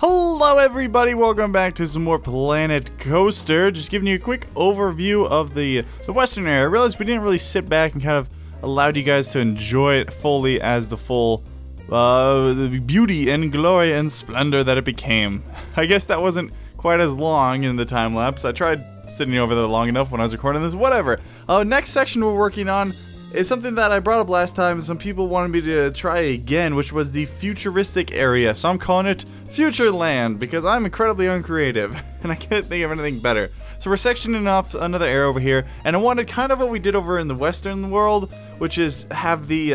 Hello everybody, welcome back to some more Planet Coaster. Just giving you a quick overview of the western area. I realized we didn't really sit back and kind of allowed you guys to enjoy it fully as the full the beauty and glory and splendor that it became. I guess that wasn't quite as long in the time lapse. I tried sitting over there long enough when I was recording this, whatever. Next section we're working on is something that I brought up last time and some people wanted me to try again, which was the futuristic area. So I'm calling it Futureland because I'm incredibly uncreative and I can't think of anything better. So we're sectioning off another area over here, and I wanted kind of what we did over in the Western world, which is have the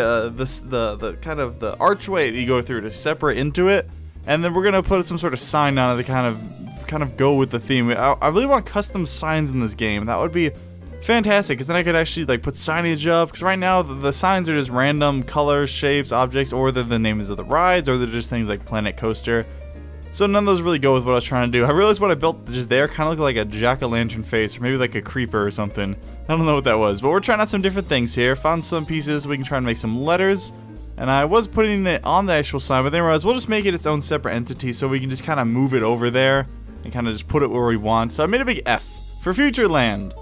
kind of the archway that you go through to separate into it, and then we're gonna put some sort of sign on it to kind of go with the theme. I really want custom signs in this game. That would be fantastic, because then I could actually like put signage up, because right now the signs are just random colors, shapes, objects, or they're the names of the rides, or they're just things like Planet Coaster. So none of those really go with what I was trying to do. I realized what I built just there kind of looked like a jack-o'-lantern face, or maybe like a creeper or something. I don't know what that was, but we're trying out some different things here. Found some pieces, we can try and make some letters, and I was putting it on the actual sign, but then I realized we'll just make it its own separate entity, so we can just kind of move it over there, and kind of just put it where we want. So I made a big F for Futureland.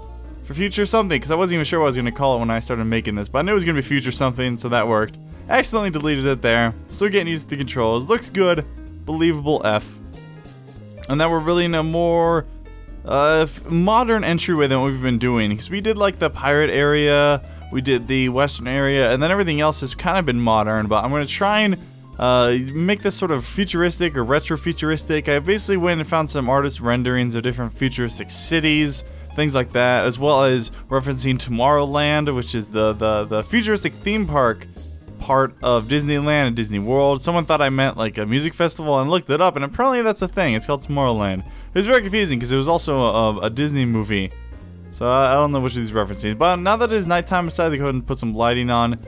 For future something, because I wasn't even sure what I was going to call it when I started making this, but I knew it was going to be future something, so that worked. Accidentally deleted it there. Still getting used to the controls. Looks good. Believable F. And now we're really in a more modern entryway than what we've been doing, because we did like the pirate area, we did the western area, and then everything else has kind of been modern, but I'm going to try and make this sort of futuristic or retro-futuristic. I basically went and found some artist renderings of different futuristic cities, things like that, as well as referencing Tomorrowland, which is the futuristic theme park part of Disneyland and Disney World. Someone thought I meant like a music festival and looked it up, and apparently that's a thing. It's called Tomorrowland. It was very confusing because it was also a Disney movie. So I don't know which of these references. But now that it is nighttime, I decided to go ahead and put some lighting on.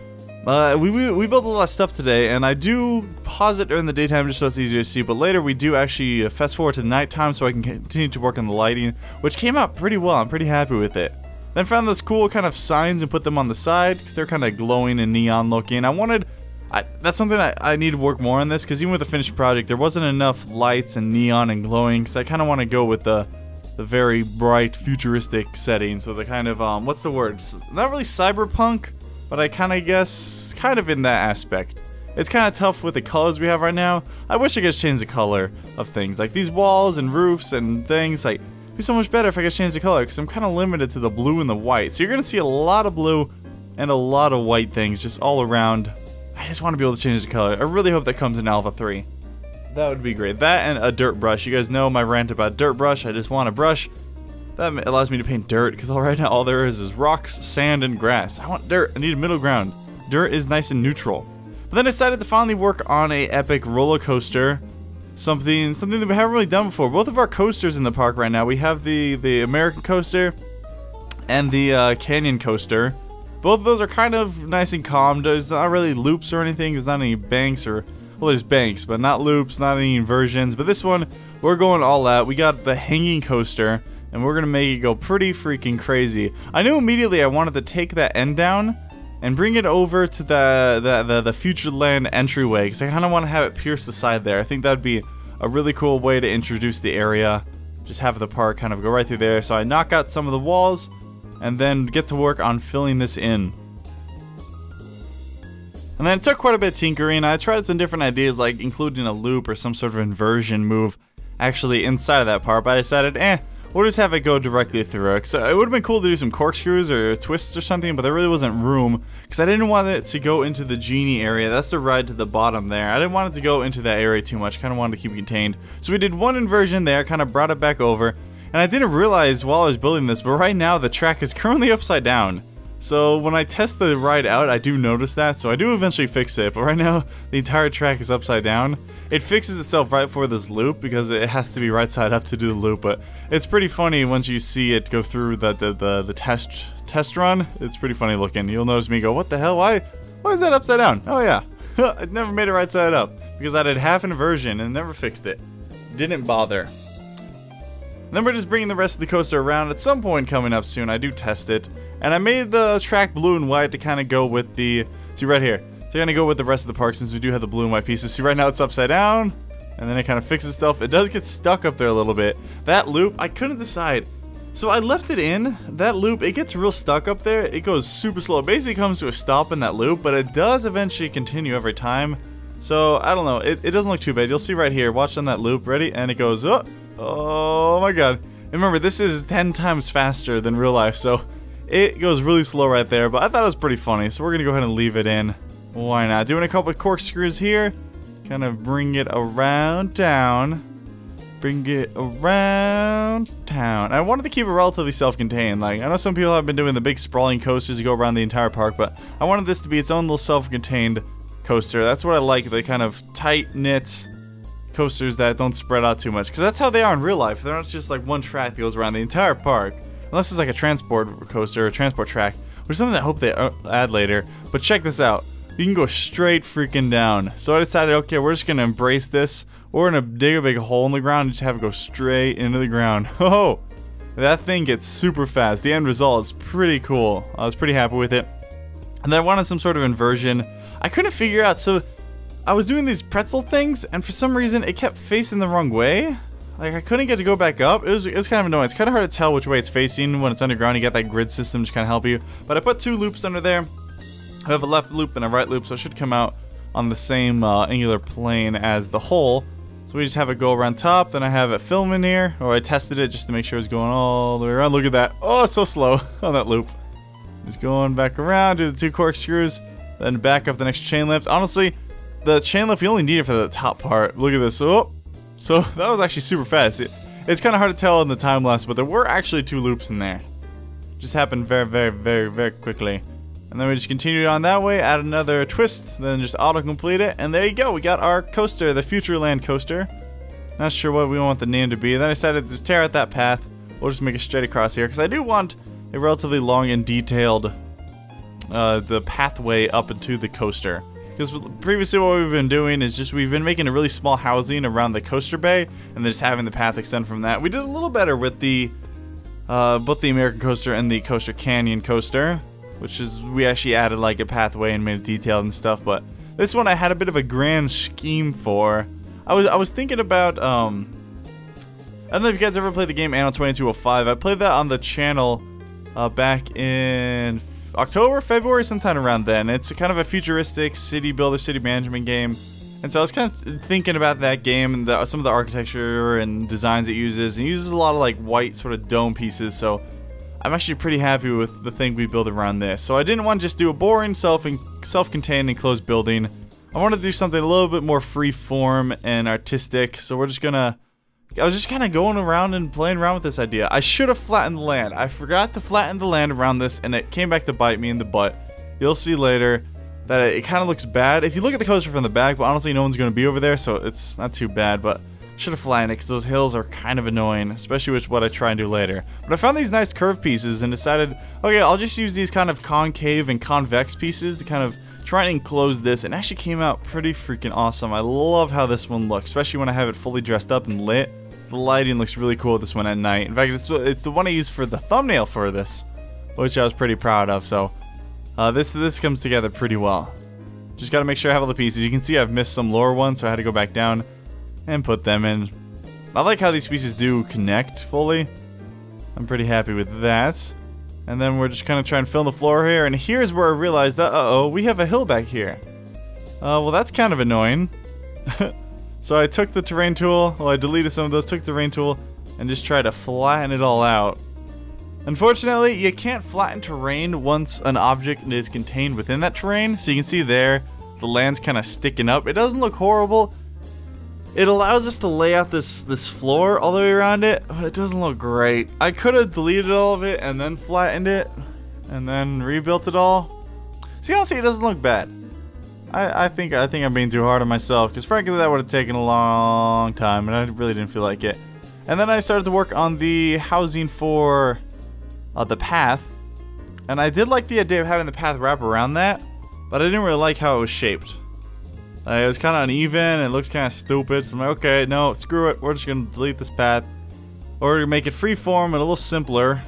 We built a lot of stuff today, and I do pause it during the daytime just so it's easier to see, but later we do actually fast forward to nighttime so I can continue to work on the lighting, which came out pretty well. I'm pretty happy with it. Then found this cool kind of signs and put them on the side because they're kind of glowing and neon looking. That's something I need to work more on this, because even with the finished project there wasn't enough lights and neon and glowing, because I kind of want to go with the very bright futuristic setting. So the kind of what's the word? Not really cyberpunk, but I kind of guess kind of in that aspect. It's kind of tough with the colors we have right now. I wish I could change the color of things like these walls and roofs and things. Like, it'd be so much better if I could change the color, because I'm kind of limited to the blue and the white. So you're gonna see a lot of blue and a lot of white things just all around. I just want to be able to change the color. I really hope that comes in Alpha 3. That would be great. That and a dirt brush. You guys know my rant about dirt brush. I just want a brush that allows me to paint dirt, because right now all there is rocks, sand, and grass. I want dirt. I need a middle ground. Dirt is nice and neutral. But then I decided to finally work on a epic roller coaster. Something that we haven't really done before. Both of our coasters in the park right now, we have the American coaster and the Canyon coaster. Both of those are kind of nice and calm. There's not really loops or anything. There's not any banks or, well, there's banks, but not loops, not any inversions. But this one, we're going all out. We got the hanging coaster, and we're gonna make it go pretty freaking crazy. I knew immediately I wanted to take that end down and bring it over to the Futureland entryway, because I kind of want to have it pierce the side there. I think that'd be a really cool way to introduce the area. Just have the park kind of go right through there. So I knock out some of the walls and then get to work on filling this in. And then it took quite a bit of tinkering. I tried some different ideas, like including a loop or some sort of inversion move actually inside of that part, but I decided, we'll just have it go directly through it. So it would have been cool to do some corkscrews or twists or something, but there really wasn't room, because I didn't want it to go into the genie area. That's the ride to the bottom there. I didn't want it to go into that area too much. Kind of wanted to keep it contained. So we did one inversion there, kind of brought it back over. And I didn't realize while I was building this, but right now the track is currently upside down. So when I test the ride out, I do notice that. So I do eventually fix it, but right now the entire track is upside down. It fixes itself right for this loop, because it has to be right side up to do the loop, but it's pretty funny once you see it go through the test run. It's pretty funny looking. You'll notice me go, what the hell, why is that upside down? Oh yeah, I never made it right side up, because I did half inversion and never fixed it. Didn't bother. Then we're just bringing the rest of the coaster around. At some point coming up soon, I do test it, and I made the track blue and white to kind of go with the, see right here, so I'm gonna go with the rest of the park since we do have the blue and white pieces. See, right now it's upside down, and then it kind of fixes itself. It does get stuck up there a little bit. That loop, I couldn't decide. So I left it in. That loop, it gets real stuck up there. It goes super slow. It basically comes to a stop in that loop, but it does eventually continue every time. So, I don't know. It doesn't look too bad. You'll see right here. Watch on that loop. Ready? And it goes, oh my god. And remember, this is 10 times faster than real life, so it goes really slow right there. But I thought it was pretty funny, so we're going to go ahead and leave it in. Why not? Doing a couple of corkscrews here. Kind of bring it around town. Bring it around town. I wanted to keep it relatively self-contained. Like, I know some people have been doing the big sprawling coasters to go around the entire park, but I wanted this to be its own little self-contained coaster. That's what I like, the kind of tight-knit coasters that don't spread out too much. Because that's how they are in real life. They're not just like one track that goes around the entire park. Unless it's like a transport coaster or a transport track, which is something I hope they add later. But check this out. You can go straight freaking down. So I decided, okay, we're just going to embrace this. We're going to dig a big hole in the ground and just have it go straight into the ground. Oh, that thing gets super fast. The end result is pretty cool. I was pretty happy with it. And then I wanted some sort of inversion. I couldn't figure out, so I was doing these pretzel things, and for some reason it kept facing the wrong way. Like, I couldn't get to go back up. It was kind of annoying. It's kind of hard to tell which way it's facing when it's underground. You got that grid system to kind of help you. But I put 2 loops under there. I have a left loop and a right loop, so it should come out on the same angular plane as the hole. So we just have it go around top, then I have it film in here, or I tested it just to make sure it's going all the way around. Look at that. Oh, it's so slow on that loop. Just going back around, do the 2 corkscrews, then back up the next chain lift. Honestly, the chain lift, we only need it for the top part. Look at this. Oh, so that was actually super fast. It's kind of hard to tell in the time lapse, but there were actually 2 loops in there. Just happened very, very, very, very quickly. And then we just continued on that way, add another twist, then just auto-complete it, and there you go. We got our coaster, the Futureland coaster. Not sure what we want the name to be. Then I decided to tear out that path. We'll just make it straight across here, because I do want a relatively long and detailed the pathway up into the coaster. Because previously what we've been doing is just we've been making a really small housing around the coaster bay, and then just having the path extend from that. We did a little better with the both the American coaster and the Coaster Canyon coaster, which is we actually added like a pathway and made it detailed and stuff. But this one I had a bit of a grand scheme for. I was thinking about I don't know if you guys ever played the game Anno 2205. I played that on the channel back in October, February, sometime around then. It's a kind of a futuristic city builder, city management game. And so I was kind of thinking about that game and some of the architecture and designs it uses. And it uses a lot of like white sort of dome pieces. So I'm actually pretty happy with the thing we built around this. So I didn't want to just do a boring self-contained enclosed building. I wanted to do something a little bit more free form and artistic. So we're just gonna... I was just kind of going around and playing around with this idea. I should have flattened the land. I forgot to flatten the land around this, and it came back to bite me in the butt. You'll see later that it kind of looks bad. If you look at the coaster from the back, but honestly no one's going to be over there, so it's not too bad. But I should have flattened it because those hills are kind of annoying, especially with what I try and do later. But I found these nice curved pieces and decided, okay, I'll just use these kind of concave and convex pieces to kind of try and enclose this, and it actually came out pretty freaking awesome. I love how this one looks, especially when I have it fully dressed up and lit. The lighting looks really cool with this one at night. In fact, it's the one I used for the thumbnail for this, which I was pretty proud of. So this comes together pretty well. Just got to make sure I have all the pieces. You can see I've missed some lower ones, so I had to go back down and put them in. I like how these pieces do connect fully. I'm pretty happy with that. And then we're just kind of trying to fill in the floor here. And here's where I realized that, uh-oh, we have a hill back here. Well, that's kind of annoying. So I took the terrain tool, well I deleted some of those, took the terrain tool, and just tried to flatten it all out. Unfortunately, you can't flatten terrain once an object is contained within that terrain. So you can see there, the land's kind of sticking up. It doesn't look horrible. It allows us to lay out this floor all the way around it, but it doesn't look great. I could have deleted all of it and then flattened it, and then rebuilt it all. See, honestly, it doesn't look bad. I think I'm being too hard on myself, because frankly that would have taken a long time and I really didn't feel like it. And then I started to work on the housing for the path, and I did like the idea of having the path wrap around that, but I didn't really like how it was shaped. It was kind of uneven and it looked kind of stupid, so I'm like, okay, no, screw it, we're just going to delete this path, or make it freeform and a little simpler,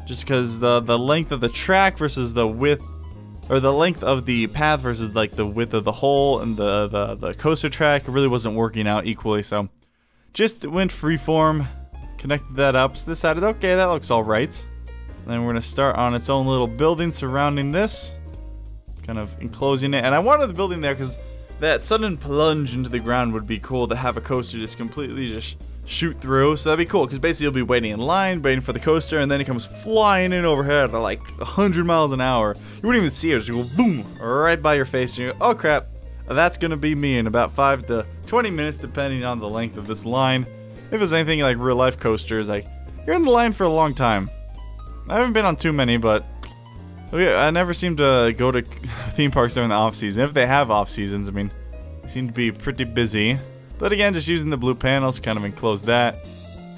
just because the length of the track versus the width or the length of the path versus like the width of the hole and the coaster track really wasn't working out equally, so just went freeform, connected that up, so decided, okay, that looks alright. Then we're gonna start on its own little building surrounding this, kind of enclosing it. And I wanted the building there because that sudden plunge into the ground would be cool to have a coaster just completely just shoot through. So that'd be cool because basically you'll be waiting in line, waiting for the coaster, and then it comes flying in overhead at like 100 miles an hour. You wouldn't even see it, just go boom right by your face, and you go, oh crap, that's gonna be me in about 5 to 20 minutes depending on the length of this line. If it's anything like real life coasters, like you're in the line for a long time. I haven't been on too many, but I never seem to go to theme parks during the off season. If they have off seasons, I mean, they seem to be pretty busy. But again, just using the blue panels, kind of enclose that.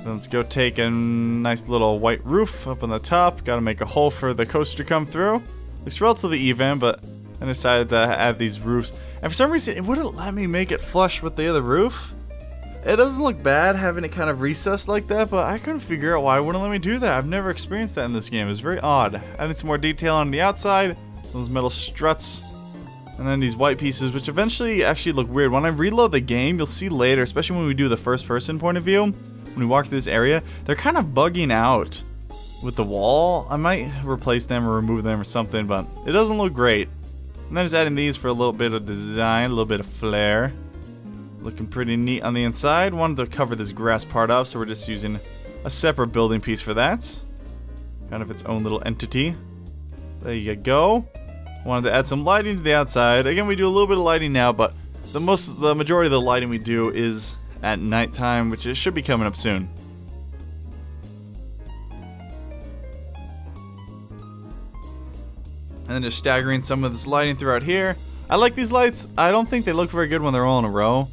Then let's go take a nice little white roof up on the top. Got to make a hole for the coaster to come through. Looks relatively even, but I decided to add these roofs. And for some reason, it wouldn't let me make it flush with the other roof. It doesn't look bad having it kind of recessed like that, but I couldn't figure out why it wouldn't let me do that. I've never experienced that in this game. It's very odd. Adding some more detail on the outside, those metal struts, and then these white pieces, which eventually actually look weird. When I reload the game, you'll see later, especially when we do the first person point of view, when we walk through this area, they're kind of bugging out with the wall. I might replace them or remove them or something, but it doesn't look great. And then just adding these for a little bit of design, a little bit of flair. Looking pretty neat on the inside. Wanted to cover this grass part up, so we're just using a separate building piece for that. Kind of its own little entity. There you go. Wanted to add some lighting to the outside. Again, we do a little bit of lighting now, but the majority of the lighting we do is at nighttime, which it should be coming up soon. And then just staggering some of this lighting throughout here. I like these lights. I don't think they look very good when they're all in a row.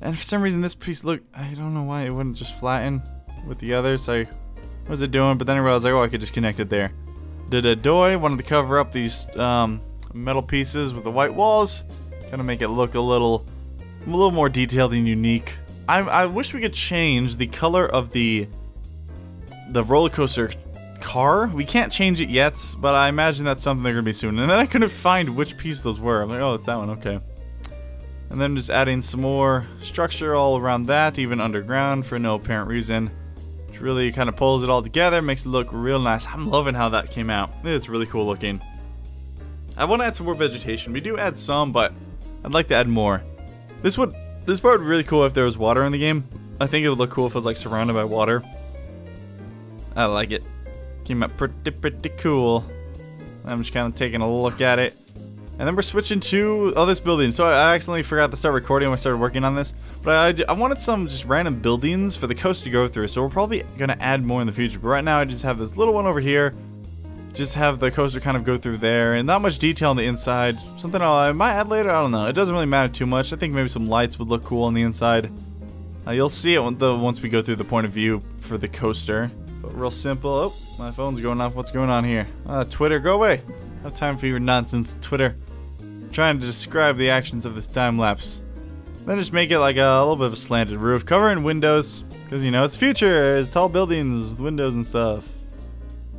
And for some reason this piece looked, I don't know why it wouldn't just flatten with the others. So what was it doing? But then I realized, like, oh, I could just connect it there. Did a doy, wanted to cover up these metal pieces with the white walls. Kind of make it look a little more detailed and unique. I wish we could change the color of the roller coaster car. We can't change it yet, but I imagine that's something they're gonna be soon. And then I couldn't find which piece those were. I'm like, oh, it's that one, okay. And then just adding some more structure all around that, even underground for no apparent reason. Which really kind of pulls it all together, makes it look real nice. I'm loving how that came out. It's really cool looking. I want to add some more vegetation. We do add some, but I'd like to add more. This part would be really cool if there was water in the game. I think it would look cool if it was like surrounded by water. I like it. Came out pretty cool. I'm just kind of taking a look at it. And then we're switching to this building. So I accidentally forgot to start recording when I started working on this. But I wanted some just random buildings for the coast to go through. So we're probably going to add more in the future. But right now I just have this little one over here. Just have the coaster kind of go through there. And not much detail on the inside. Something I might add later. I don't know. It doesn't really matter too much. I think maybe some lights would look cool on the inside. You'll see it once we go through the point of view for the coaster. But real simple. Oh, my phone's going off. What's going on here? Twitter, go away. I don't have time for your nonsense, Twitter. I'm trying to describe the actions of this time lapse. Then just make it like a little bit of a slanted roof, covering windows, because you know it's future. It's tall buildings with windows and stuff.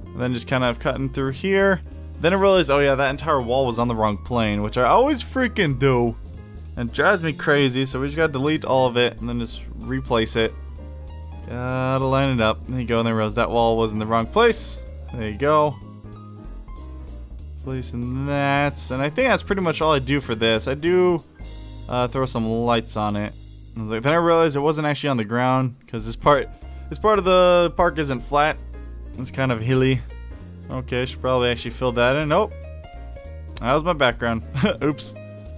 And then just kind of cutting through here. Then I realized, oh yeah, that entire wall was on the wrong plane, which I always freaking do, and it drives me crazy. So we just gotta delete all of it and then just replace it. Gotta line it up. There you go. And then I realized that wall was in the wrong place. There you go. Placing that. And I think that's pretty much all I do for this. I do throw some lights on it. Then I realized it wasn't actually on the ground because this part of the park isn't flat. It's kind of hilly. Okay, I should probably actually fill that in. Nope. That was my background. Oops.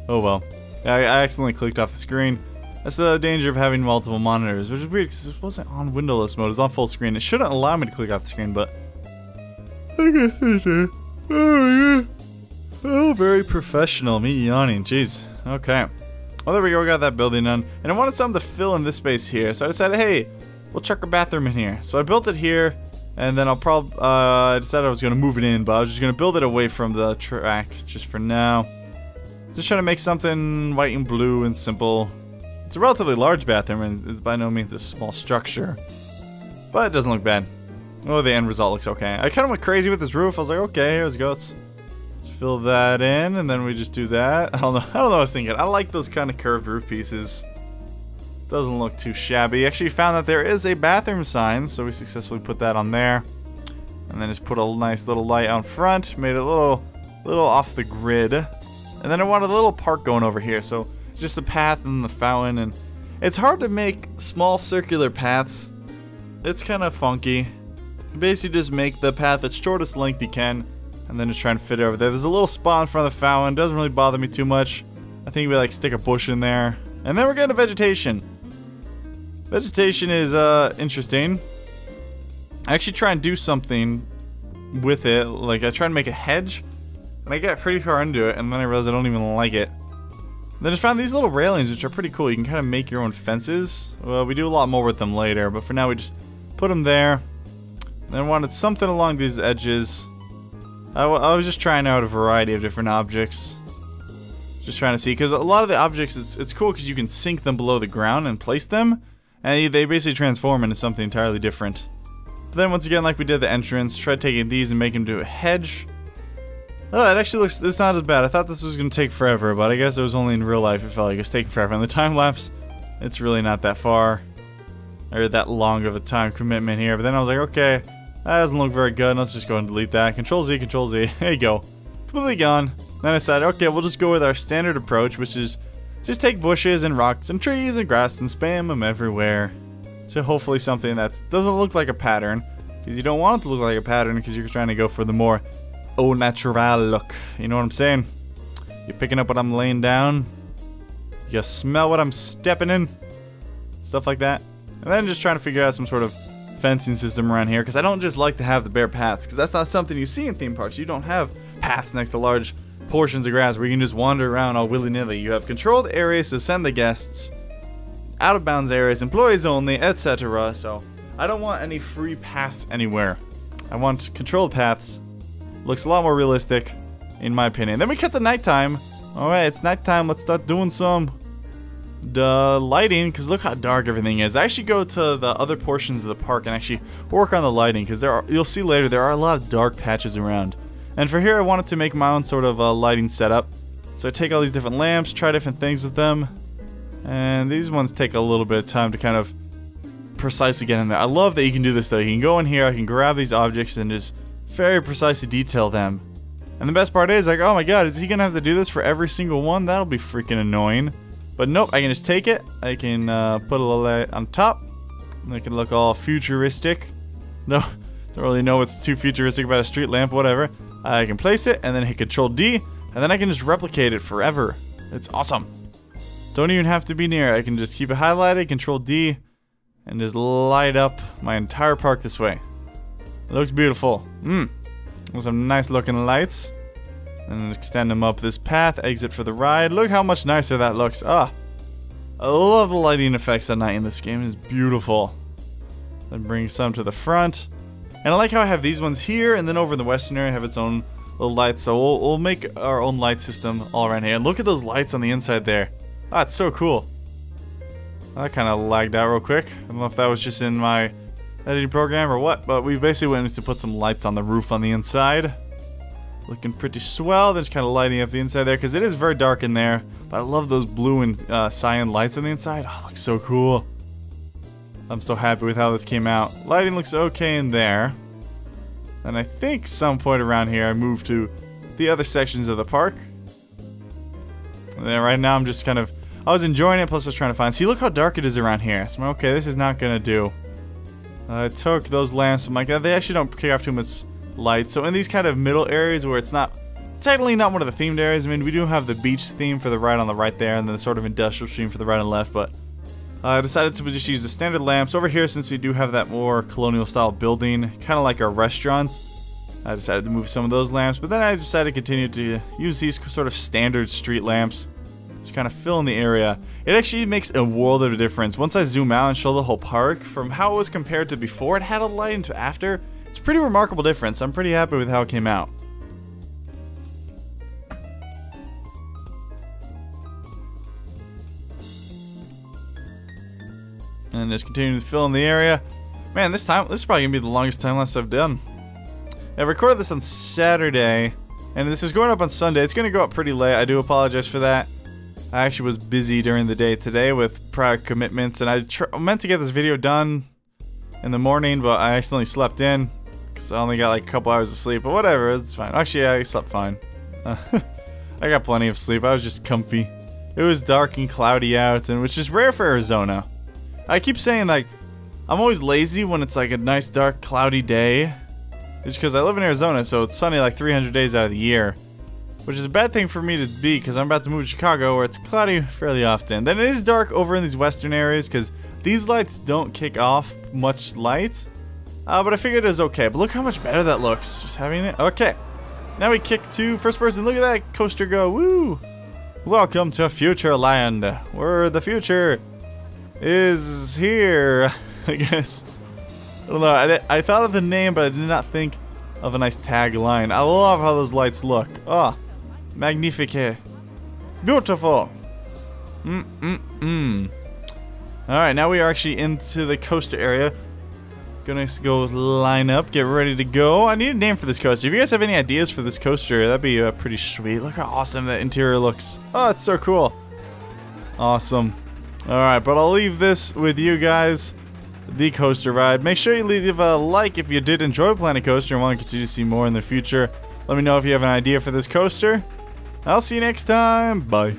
Oh well. I accidentally clicked off the screen. That's the danger of having multiple monitors, which is weird because it wasn't on windowless mode. It's on full screen. It shouldn't allow me to click off the screen, but I guess it did. Oh yeah. Oh, very professional. Me yawning. Jeez. Okay. Well, there we go. We got that building done, and I wanted something to fill in this space here, so I decided, hey, we'll chuck a bathroom in here. So I built it here, and then I'll probably I decided I was gonna move it in, but I was just gonna build it away from the track just for now. Just trying to make something white and blue and simple. It's a relatively large bathroom, and it's by no means a small structure, but it doesn't look bad. Oh, the end result looks okay. I kind of went crazy with this roof. I was like, okay, here we go. Let's fill that in, and then we just do that. I don't know what I was thinking. I like those kind of curved roof pieces. Doesn't look too shabby. Actually found that there is a bathroom sign, so we successfully put that on there. And then just put a nice little light out front, made it a little off the grid. And then I wanted a little park going over here, so just a path and the fountain. And it's hard to make small circular paths. It's kind of funky. Basically just make the path the shortest length you can, and then just try and fit it over there. There's a little spot in front of the fountain. Doesn't really bother me too much. I think we like stick a bush in there. And then we're getting to vegetation. Vegetation is interesting. I actually try and do something with it. Like I try and make a hedge, and I get pretty far into it, and then I realize I don't even like it. Then I found these little railings, which are pretty cool. You can kind of make your own fences. Well, we do a lot more with them later, but for now we just put them there. Then I wanted something along these edges. I was just trying out a variety of different objects. Just trying to see, because a lot of the objects, it's cool because you can sink them below the ground and place them, and they basically transform into something entirely different. But then once again, like we did the entrance, tried taking these and making them do a hedge. Oh, it actually looks, it's not as bad. I thought this was going to take forever, but I guess it was only in real life it felt like it was taking forever. And the time lapse, it's really not that far, or that long of a time commitment here. But then I was like, okay, that doesn't look very good. Let's just go and delete that. Control Z, Control Z. There you go. Completely gone. Then I decided, okay, we'll just go with our standard approach, which is just take bushes and rocks and trees and grass and spam them everywhere. So hopefully something that doesn't look like a pattern, because you don't want it to look like a pattern, because you're trying to go for the more au natural look. You know what I'm saying? You're picking up what I'm laying down. You smell what I'm stepping in. Stuff like that. And then just trying to figure out some sort of fencing system around here, because I don't just like to have the bare paths, because that's not something you see in theme parks. You don't have paths next to large portions of grass where you can just wander around all willy-nilly. You have controlled areas to send the guests, out of bounds areas, employees only, etc. So I don't want any free paths anywhere. I want controlled paths. Looks a lot more realistic, in my opinion. Then we cut to nighttime. Alright, it's nighttime. Let's start doing some lighting, because look how dark everything is. I actually go to the other portions of the park and actually work on the lighting, because you'll see later there are a lot of dark patches around. And for here I wanted to make my own sort of lighting setup. So I take all these different lamps, try different things with them. And these ones take a little bit of time to kind of precisely get in there. I love that you can do this though. You can go in here, I can grab these objects and just very precisely detail them. And the best part is, like, oh my god, is he gonna have to do this for every single one? That'll be freaking annoying. But nope, I can just take it. I can put a little light on top. And it can look all futuristic. No, don't really know what's too futuristic about a street lamp, whatever. I can place it and then hit Control D, and then I can just replicate it forever. It's awesome. Don't even have to be near. I can just keep it highlighted, Control D, and just light up my entire park this way. It looks beautiful. With some nice looking lights. And extend them up this path, exit for the ride. Look how much nicer that looks. Ah, I love the lighting effects at night in this game. It's beautiful. Then bring some to the front. And I like how I have these ones here, and then over in the western area I have its own little lights. So we'll make our own light system all around here. And look at those lights on the inside there. Ah, it's so cool. That kind of lagged out real quick. I don't know if that was just in my editing program or what, but we basically went to put some lights on the roof on the inside. Looking pretty swell. Then just kind of lighting up the inside there, because it is very dark in there. But I love those blue and cyan lights on the inside. Oh, it looks so cool. I'm so happy with how this came out. Lighting looks okay in there. And I think some point around here I move to the other sections of the park. And then right now I'm just kind of, I was enjoying it, plus I was trying to find, see, look how dark it is around here. So I'm like, okay, this is not gonna do. I took those lamps, I'm like, they actually don't kick off too much light. So in these kind of middle areas where it's not, technically not one of the themed areas. I mean, we do have the beach theme for the ride on the right there, and then the sort of industrial stream for the right and left, but I decided to just use the standard lamps. Over here, since we do have that more colonial style building, kind of like our restaurant, I decided to move some of those lamps, but then I decided to continue to use these sort of standard street lamps to kind of fill in the area. It actually makes a world of a difference. Once I zoom out and show the whole park, from how it was compared to before it had a light into after, it's a pretty remarkable difference. I'm pretty happy with how it came out. And just continuing to fill in the area. Man, this is probably gonna be the longest time lapse I've done. I recorded this on Saturday, And this is going up on Sunday. It's going to go up pretty late. I do apologize for that. I actually was busy during the day today with prior commitments, and I meant to get this video done in the morning, but I accidentally slept in because I only got like a couple hours of sleep. But whatever, it's fine. Actually, yeah, I slept fine. I got plenty of sleep. I was just comfy. It was dark and cloudy out, and which is rare for Arizona. I keep saying, like, I'm always lazy when it's like a nice dark cloudy day. It's because I live in Arizona, so it's sunny like 300 days out of the year, which is a bad thing for me to be because I'm about to move to Chicago where it's cloudy fairly often. Then it is dark over in these western areas because these lights don't kick off much light, but I figured it was okay. But look how much better that looks, just having it. Okay, now we kick to first person. Look at that coaster go, woo! Welcome to Futureland, where the future is here, I guess. I don't know, I thought of the name, but I did not think of a nice tagline. I love how those lights look. Oh, magnifique. Beautiful. Alright, now we are actually into the coaster area. Gonna go line up, get ready to go. I need a name for this coaster. If you guys have any ideas for this coaster, that'd be pretty sweet. Look how awesome that interior looks. Oh, it's so cool. Awesome. Alright, but I'll leave this with you guys. The coaster ride. Make sure you leave a like if you did enjoy Planet Coaster and want to continue to see more in the future. Let me know if you have an idea for this coaster. I'll see you next time. Bye.